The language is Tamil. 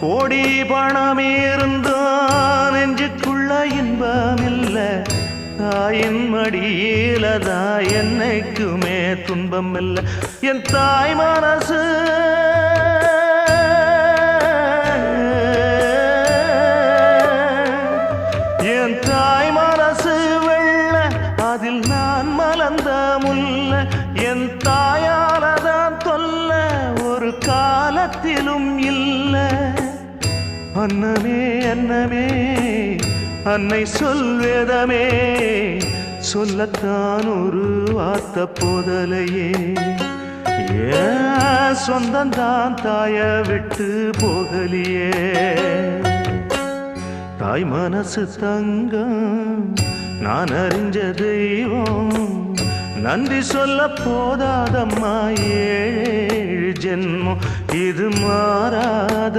கோடி பணம் இருந்தான் நெஞ்சுக்குள்ள இன்பமில்ல, தாயின் மடியிலதான் என்னைக்குமே துன்பம் இல்ல. என் தாய் மனசு என் தாய் மனசு வெள்ள, அதில் நான் மலர்ந்த முல்ல. என் தாயாலதான் தொல்ல ஒரு காலத்திலும் இல்ல. அன்னமே அன்னமே அன்னை சொல்வேதமே, சொல்லத்தான் ஒரு வார்த்தை போதலையே. ஏன் சொந்தந்தான் தாய விட்டு போகலியே. தாய் மனசு தங்கம் நான் அறிஞ்ச தெய்வம், நன்றி சொல்ல போதாதம்மா ஏழு ஜென்மம். இது மாறாத